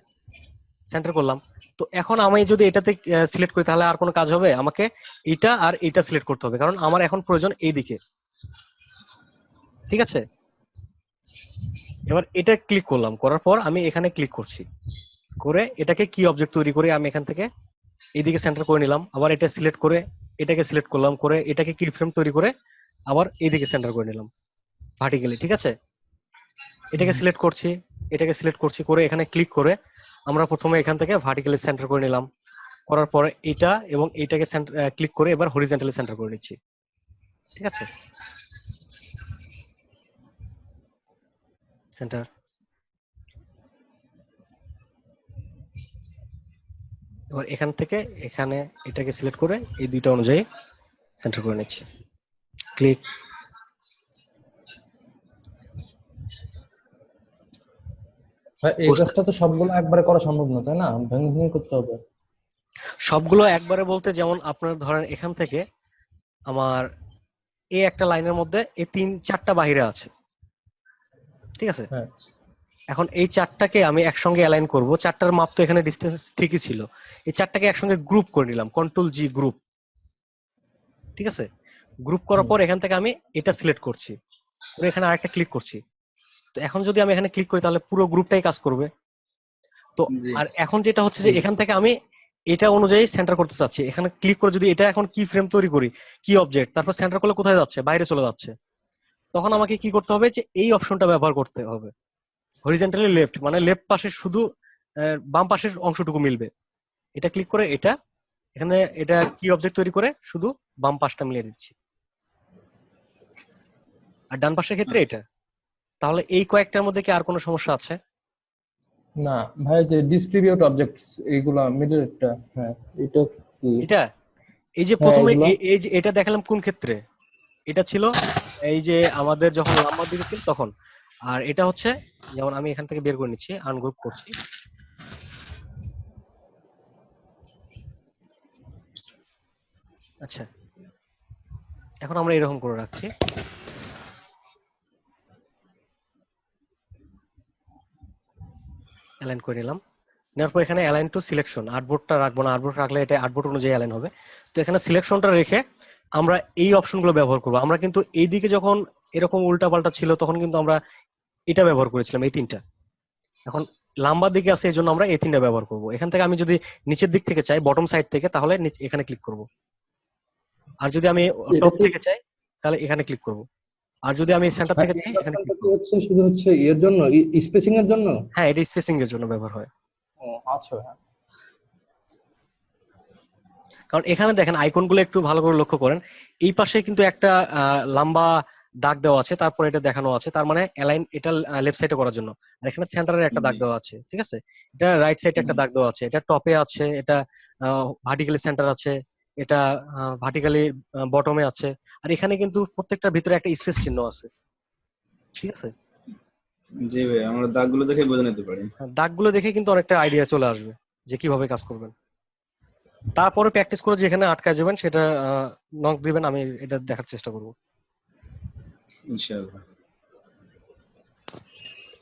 সেন্টার করলাম। তো এখন আমি যদি এটাতে সিলেক্ট করি তাহলে আর কোনো কাজ হবে? আমাকে এটা আর এটা সিলেক্ট করতে হবে, কারণ আমার এখন প্রয়োজন এই দিকে। ঠিক আছে, এবার এটা ক্লিক করলাম, করার পর আমি এখানে ক্লিক করছি, করে এটাকে কি অবজেক্ট তৈরি করে আমি এখান থেকে এইদিকে সেন্টার করে নিলাম। আবার এটা সিলেক্ট করে এটাকে সিলেক্ট করলাম, করে এটাকে কি ফ্রেম তৈরি করে আবার এইদিকে সেন্টার করে নিলাম ভার্টিক্যালি। ঠিক আছে, এটাকে সিলেক্ট করছি, এটাকে সিলেক্ট করছি, করে এখানে ক্লিক করে আমরা প্রথমে এখান থেকে ভার্টিক্যালি সেন্টার করে নিলাম। করার পরে এটা এবং এইটাকে ক্লিক করে এবার হরিজন্টালি সেন্টার করে নিচ্ছি। ঠিক আছে, সেন্টার। এবার এখান থেকে এখানে এটাকে সিলেক্ট করে এই দুইটা অনুযায়ী সেন্টার করে নিচ্ছি। ক্লিক। এই কাজটা তো সবগুলো একবারে করা সম্ভব না, তাই না? ভেঙে ভেঙে করতে হবে। সবগুলো একবারে বলতে, যেমন আপনার ধরেন এখান থেকে আমার এই একটা লাইনের মধ্যে এই 4টা বাহিরে আছে। ঠিক আছে, হ্যাঁ, এখন এই 4টাকে আমি একসঙ্গে অ্যালাইন করব। 4টার মাপ তো এখানে ডিসটেন্স ঠিকই ছিল। এই 4টাকে একসঙ্গে গ্রুপ করে নিলাম, Ctrl G গ্রুপ। ঠিক আছে, গ্রুপ করার পর এখান থেকে আমি এটা সিলেক্ট করছি, করে এখানে আরেকটা ক্লিক করছি। তো এখন যদি আমি এখানে ক্লিক করি তাহলে পুরো গ্রুপটাই কাজ করবে। তো জি আর এখন যেটা হচ্ছে যে এখান থেকে আমি এটা অনুযায়ী সেন্টার করতে চাচ্ছি। এখানে ক্লিক করে যদি এটা এখন কি ফ্রেম তৈরি করি, কি অবজেক্ট, তারপর সেন্টার করলে কোথায় যাচ্ছে, বাইরে চলে যাচ্ছে। তখন আমাকে কি করতে হবে যে এই অপশনটা ব্যবহার করতে হবে, হরিজন্টালি লেফট, মানে লেফট পাশে শুধু বাম পাশের অংশটুকু মিলবে। এটা ক্লিক করে এটা এখানে এটা কি অবজেক্ট তৈরি করে শুধু বাম পাশটা মিলিয়ে দিচ্ছি, আর ডান পাশের ক্ষেত্রে আচ্ছা। এটা। তাহলে এই কয়েকটার মধ্যে কি আর কোনো সমস্যা আছে? না ভাই, যে ডিস্ট্রিবিউট অবজেক্টস এইগুলা মিডলটা, হ্যাঁ এটা কি? এটা এই যে হ্যাঁ প্রথমে এগুলা। এই যে এটা দেখালাম কোন ক্ষেত্রে, এটা ছিল এই যে আমাদের যখন লাম্বার দিকে ছিল তখন। আর এটা হচ্ছে যেমন আমি এখান থেকে বের করে নিচ্ছি, আনগ্রুপ করছি। আচ্ছা, এখন আমরা এরকম করে রাখছি। অ্যালাইন করে নিলাম। নেওয়ার পর এখানে অ্যালাইন টু সিলেকশন, আর্টবোর্ডটা রাখবো না, আর্টবোর্ড রাখলে এটা আর্টবোর্ড অনুযায়ী অ্যালাইন হবে। তো এখানে সিলেকশনটা রেখে আমরা এই অপশনগুলো ব্যবহার করবো। আমরা কিন্তু এইদিকে যখন এরকম উল্টাপাল্টা ছিল তখন কিন্তু আমরা এটা ব্যবহার করেছিলাম, এই তিনটা। এখন লাম্বার দিকে আছে এই জন্য আমরা এই তিনটা ব্যবহার করব। এখান থেকে আমি যদি নিচের দিক থেকে চাই, বটম সাইড থেকে, তাহলে এখানে ক্লিক করব। আর যদি আমি এটা টপ কি থেকে চাই তাহলে এখানে ক্লিক করব। আর যদি আমি সেন্টার ভাই, থেকে এই চাই এখানে অপশনটা ক্লিক কি করব। হচ্ছে শুধু হচ্ছে এর জন্য, স্পেসিং এর জন্য? হ্যাঁ, এটা স্পেসিং এর জন্য ব্যবহার হয়। ও আচ্ছা ভাই। কারণ এখানে দেখেন আইকনগুলো একটু ভালো করে লক্ষ্য করেন, এই পাশে কিন্তু একটা লম্বা দাগ দেওয়া আছে, তারপর এটা দেখানো আছে, তার মানে অ্যালাইন এটা লেফট সাইডে করার জন্য। আর এখানে সেন্টারের একটা দাগ জি দেওয়া আছে, ঠিক আছে। এটা রাইট সাইডে একটা জি দাগ দেওয়া আছে, এটা টপে আছে, এটা ভার্টিক্যালি সেন্টার আছে, এটা ভার্টিক্যালি বটমে আছে। আর এখানে কিন্তু প্রত্যেকটার ভিতরে একটা স্পেস চিহ্ন আছে, ঠিক আছে। জি ভাই, আমরা দাগগুলো দেখে বুঝে নিতে পারি। দাগগুলো দেখে কিন্তু অনেকটা আইডিয়া চলে আসবে যে কিভাবে কাজ করবেন। তারপরে প্র্যাকটিস করে যেখানে আটকায় যাবেন সেটা নক দিবেন, আমি এটা দেখার চেষ্টা করব। ইনশাআল্লাহ।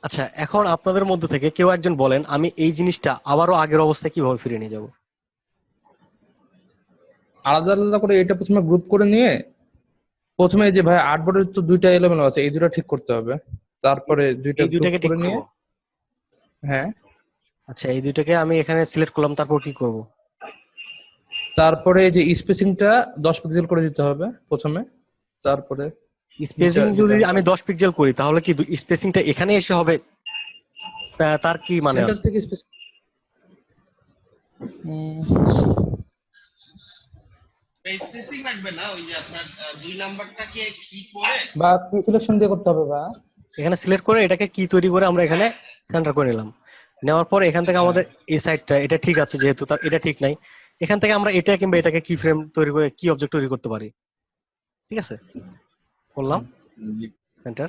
আচ্ছা, এখন আপনাদের মধ্যে থেকে কেউ একজন বলেন আমি এই জিনিসটা আবারও আগের অবস্থায় কিভাবে ফিরিয়ে নিয়ে যাব। আলাদা আলাদা করে এটা প্রথমে গ্রুপ করে নিয়ে, প্রথমে এই যে ভাই আর্টবোর্ডের তো দুইটা এলিমেন্ট আছে, এই দুটো ঠিক করতে হবে। তারপরে দুইটা এই গ্রুপ দুইটাকে ঠিক করে নিয়ে, করব। হ্যাঁ আচ্ছা, এই দুইটাকে আমি এখানে সিলেক্ট করলাম, তারপর কি করব? তারপরে এই যে স্পেসিংটা 10 পিক্সেল করে দিতে হবে প্রথমে। তারপরে স্পেসিং যেটা যদি আমি 10 পিক্সেল করি তাহলে কি স্পেসিংটা এখানে এসে হবে? তার কি মানে সেন্টার আছে? থেকে স্পেসিং লাগবে না, ওই যে আপনার 2 নাম্বারটাকে কি করে বা কি সিলেকশন দিয়ে করতে হবে বা? এখানে সিলেক্ট করে এটাকে কি তৈরি করে আমরা এখানে সেন্টার করে নিলাম। নেওয়ার পর এখান থেকে আমাদের এই সাইডটা এটা ঠিক আছে, যেহেতু তার এটা ঠিক নাই, এখান থেকে আমরা এটা কিংবা এটাকে কি ফ্রেম তৈরি করে কি অবজেক্ট তৈরি করতে পারি, ঠিক আছে। করলাম জি সেন্টার।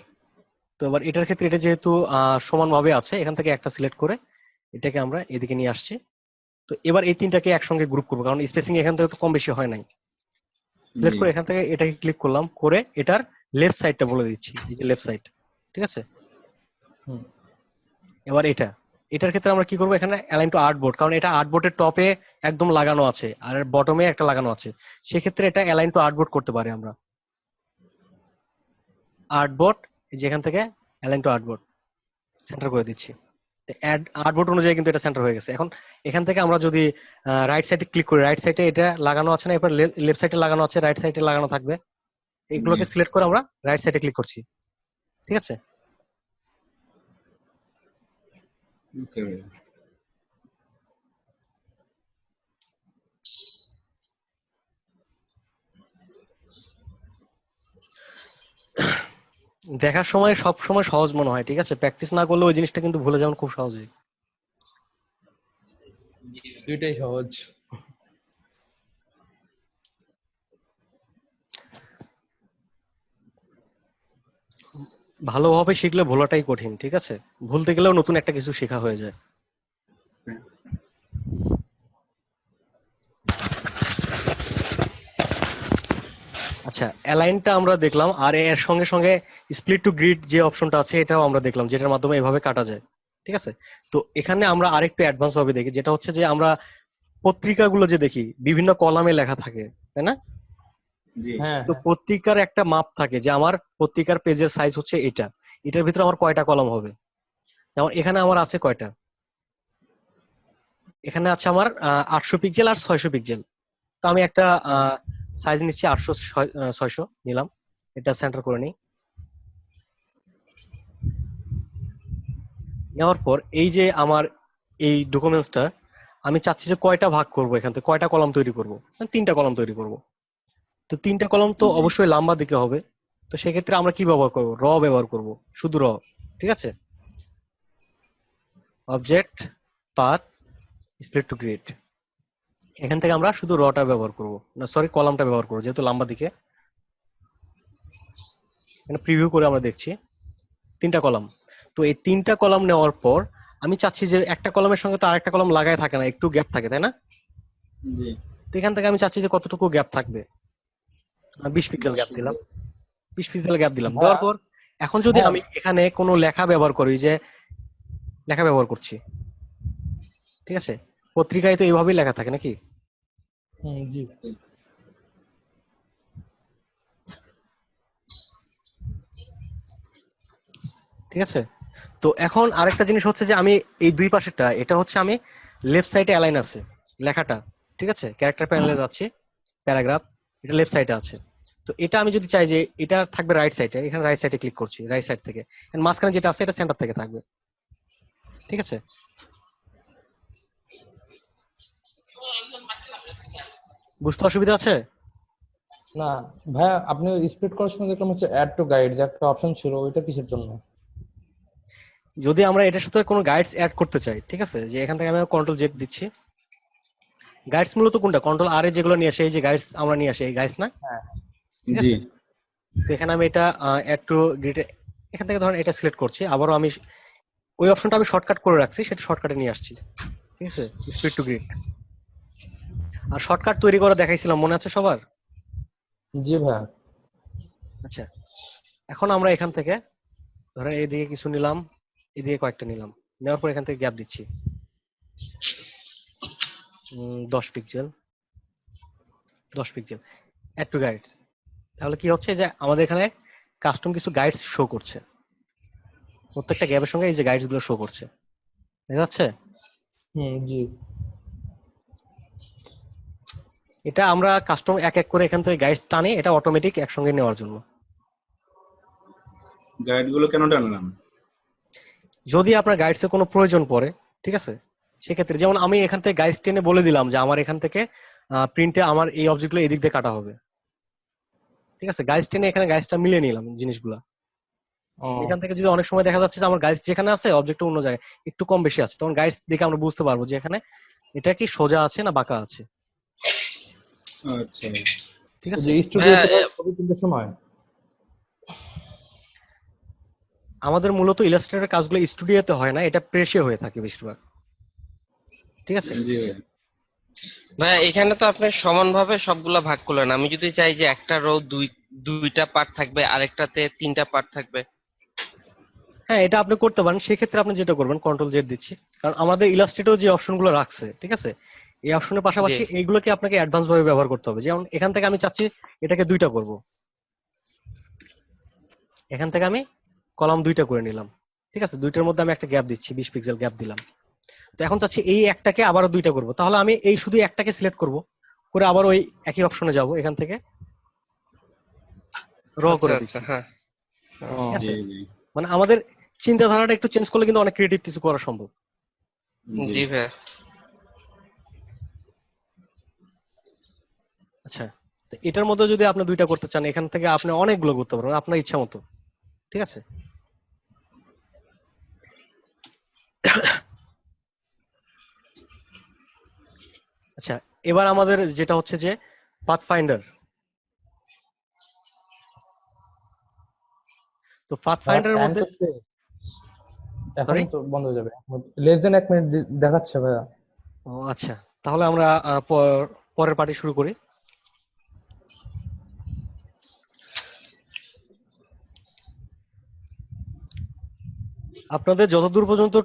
তো এবার এটার ক্ষেত্রে এটা যেহেতু সমানভাবে আছে, এখান থেকে একটা সিলেক্ট করে এটাকে আমরা এদিকে নিয়ে আসছি। তো এবার এই তিনটাকে একসঙ্গে গ্রুপ করবো, কারণ স্পেসিং এখান থেকে তো কম বেশি হয় নাই। সিলেক্ট জি করে এখান থেকে এটাকে ক্লিক করলাম, করে এটার লেফট সাইডটা বলে দিচ্ছি, এই যে লেফট সাইড, ঠিক আছে। হুম। এবার এটার ক্ষেত্রে আমরা কি করবো, এখানে অ্যালাইন টু আর্টবোর্ড, কারণ এটা আর্টবোর্ডের টপে একদম লাগানো আছে আর বটমে একটা লাগানো আছে, সেক্ষেত্রে এটা অ্যালাইন টু আর্টবোর্ড করতে পারি আমরা। আর্টবোর্ড, যেখান থেকে অ্যালাইন টু আর্টবোর্ড সেন্টার করে দিচ্ছি। আর্টবোর্ড অনুযায়ী কিন্তু এটা সেন্টার হয়ে গেছে। এখন এখান থেকে আমরা যদি রাইট সাইডে ক্লিক করি, রাইট সাইডে এটা লাগানো আছে না, এবার লেফট সাইডে লাগানো আছে, রাইট সাইডে লাগানো থাকবে, এগুলোকে সিলেক্ট করে আমরা রাইট সাইডে ক্লিক করছি, ঠিক আছে। ওকে ভাই। দেখার সময় সব সময় সহজ মনে হয়, ঠিক আছে, প্র্যাকটিস না করলে ওই জিনিসটা কিন্তু ভুলে যাবেন খুব সহজেই। দুইটাই সহজ। ভালোভাবে শিখলে ভোলাটাই কঠিন, ঠিক আছে, ভুলতে গেলেও নতুন একটা কিছু শেখা হয়ে যায়। আচ্ছা, অ্যালাইনটা আমরা দেখলাম, আর এর সঙ্গে সঙ্গে স্প্লিট টু গ্রিড যে অপশনটা আছে এটাও আমরা দেখলাম, যেটার মাধ্যমে এভাবে কাটা যায়, ঠিক আছে। তো এখানে আমরা আরেকটু অ্যাডভান্স ভাবে দেখি, যেটা হচ্ছে যে আমরা পত্রিকাগুলো যে দেখি বিভিন্ন কলামে লেখা থাকে, তাই না। জি হ্যাঁ তো হ্যাঁ পত্রিকার একটা মাপ থাকে যে আমার পত্রিকার পেজের সাইজ হচ্ছে এটা, এটার ভিতরে আমার কয়টা কলাম হবে। যেমন এখানে আমার আছে কয়টা, এখানে আছে আমার 800 পিক্সেল আর 600 পিক্সেল। তো আমি একটা সাইজ নিচ্ছি 600 নিলাম, এটা সেন্টার করে নিই। নেওয়ার পর এই যে আমার এই ডকুমেন্টসটা আমি চাচ্ছি যে কয়টা ভাগ করব, এখান থেকে কয়টা কলাম তৈরি করব, 3টা কলাম তৈরি করব। তো 3টা কলাম তো জি অবশ্যই লম্বা দিকে হবে। তো সেক্ষেত্রে আমরা কি ব্যবহার করব, র ব্যবহার করব, শুধু র। ঠিক আছে, object path split to grid, এখান থেকে আমরা শুধু রটা ব্যবহার করব, না সরি কলামটা ব্যবহার করব, যেহেতু লম্বা দিকে। এখানে প্রিভিউ করে আমরা দেখছি 3টা কলাম। তো এই 3টা কলাম নেওয়ার পর আমি চাচ্ছি যে একটা কলামের সঙ্গে তো আরেকটা কলাম লাগায় থাকে না, একটু গ্যাপ থাকে, তাই না? জি তো এখান থেকে আমি চাচ্ছি যে কতটুকু গ্যাপ থাকবে, 20 পিক্সেল 10 গ্যাপ দিলাম, পিক্সেল। 20 পিক্সেল গ্যাপ দিলাম। ভাইয়া দেওয়ার পর এখন যদি হ্যাঁ আমি এখানে কোনো লেখা ব্যবহার করি, যে লেখা ব্যবহার করছি, ঠিক আছে, পত্রিকায় তো এইভাবেই লেখা থাকে নাকি? জি ঠিক আছে। তো এখন আরেকটা জিনিস হচ্ছে যে আমি এই দুই পাশেরটা, এটা হচ্ছে আমি লেফট সাইডে অ্যালাইন আছে লেখাটা, ঠিক আছে, ক্যারেক্টার প্যানেলে যাচ্ছি, প্যারাগ্রাফ, এটা লেফট সাইডে আছে। তো এটা আমি যদি চাই যে এটা থাকবে রাইট সাইডে, এখানে রাইট সাইডে ক্লিক করছি, রাইট সাইড থেকে, and মাঝখানে যেটা আছে এটা সেন্টার থেকে থাকবে। ঠিক আছে, বুঝতে অসুবিধা আছে? না ভাইয়া, আপনি স্প্লিট করার সময় দেখলাম হচ্ছে অ্যাড টু গাইড যে একটা অপশন ছিল, ওইটা কিসের জন্য? যদি আমরা এটার সাথে কোনো গাইডস অ্যাড করতে চাই, ঠিক আছে, যে এখান থেকে আমি কন্ট্রোল জেড দিচ্ছি। গাইডস মূলত কোনটা, কন্ট্রোল আর এ যেগুলো নিয়ে আসে, এই যে গাইডস আমরা নিয়ে আসি, এই গাইডস না? হ্যাঁ ঠিক জি আছে, তো এখানে আমি এটা অ্যাড টু গ্রিড, এখান থেকে ধরেন এটা সিলেক্ট করছি, আবারও আমি ওই অপশনটা আমি শর্টকাট করে রাখছি, সেটা শর্টকাটে নিয়ে আসছি। ঠিক আছে, স্পিড টু গ্রিড। আর শর্টকাট তৈরি করে দেখাইছিলাম, মনে আছে সবার? জি ভাইয়া। আচ্ছা, এখন আমরা এখান থেকে ধরেন এইদিকে কিছু নিলাম, এদিকে কয়েকটা নিলাম, নেওয়ার পর এখান থেকে গ্যাপ দিচ্ছি 10 pixel, 10 pixel, add to guides. তাহলে কি হচ্ছে যে আমাদের এখানে কাস্টম কিছু গাইডস শো করছে, প্রত্যেকটা গ্যাপের সঙ্গে এই যে গাইডস গুলো শো করছে, দেখা যাচ্ছে? জি এটা আমরা কাস্টম এক এক করে এখান থেকে গাইডস টানি, এটা অটোমেটিক একসঙ্গে নেওয়ার জন্য। গাইড গুলো কেন টানলাম? যদি আপনার গাইডসের কোনো প্রয়োজন পড়ে, ঠিক আছে, সেক্ষেত্রে যেমন আমি এখান থেকে গাইডস টেনে বলে দিলাম যে আমার এখান থেকে প্রিন্টে আমার এই অবজেক্টগুলো এদিক দিয়ে কাটা হবে, ঠিক আছে, গাইডস টেনে এখানে গাইডসটা মিলিয়ে নিলাম জিনিসগুলা। ও এখান থেকে যদি অনেক সময় দেখা যাচ্ছে যে আমার গাইডস যেখানে আছে অবজেক্ট অন্য জায়গায় একটু কম বেশি আছে, তখন গাইডস দেখে আমরা বুঝতে পারবো যে এখানে এটা কি সোজা আছে না বাঁকা আছে। আচ্ছা ঠিক ওই আছে, যে স্টুডিওতে ছবি তুলতে সময়। আমাদের মূলত ইলাস্ট্রেটরের কাজগুলো স্টুডিওতে হয় না, এটা প্রেসে হয়ে থাকে বেশিরভাগ। ঠিক আছে, জি ভাই। ভাইয়া এখানে তো আপনি সমানভাবে সবগুলা ভাগ করলেন, আমি যদি চাই যে একটা রো দুইটা পার্ট থাকবে, আরেকটাতে 3টা পার্ট থাকবে। হ্যাঁ এটা আপনি করতে পারেন। সেক্ষেত্রে আপনি যেটা করবেন, কন্ট্রোল জেড দিচ্ছি, কারণ আমাদের ইলাস্ট্রেটর যে অপশনগুলো রাখছে, ঠিক আছে, এই অপশনের জি পাশাপাশি এইগুলোকে আপনাকে অ্যাডভান্স ভাবে ব্যবহার করতে হবে। যেমন এখান থেকে আমি চাচ্ছি এটাকে 2টা করব, এখান থেকে আমি কলাম 2টা করে নিলাম, ঠিক আছে, 2টার মধ্যে আমি একটা গ্যাপ দিচ্ছি, 20 পিক্সেল গ্যাপ দিলাম। তো এখন চাচ্ছি এই একটাকে আবারও 2টা করব, তাহলে আমি এই শুধু একটাকে সিলেক্ট করব, করে আবার ওই একই অপশনে যাব, এখান থেকে র আচ্ছা করে আচ্ছা, দিচ্ছি। হ্যাঁ ঠিক জি আছে, জি মানে আমাদের চিন্তাধারাটা একটু চেঞ্জ করলে কিন্তু অনেক ক্রিয়েটিভ কিছু করা সম্ভব। জি জি ভাইয়া। আচ্ছা, তো এটার মধ্যে যদি আপনি 2টা করতে চান, এখান থেকে আপনি অনেকগুলো করতে পারবেন আপনার ইচ্ছা মতো। ঠিক আছে, আচ্ছা, এবার আমাদের যেটা হচ্ছে যে পাথ ফাইন্ডার। তো পাথ ফাইন্ডারের টাইম মধ্যে, তো শেষ, এখন সরি, তো বন্ধ হয়ে যাবে। লেস দেন 1 মিনিট দেখাচ্ছে ভাইয়া। ও আচ্ছা, তাহলে আমরা পরের পার্টি শুরু করি। আপনাদের যতদূর পর্যন্ত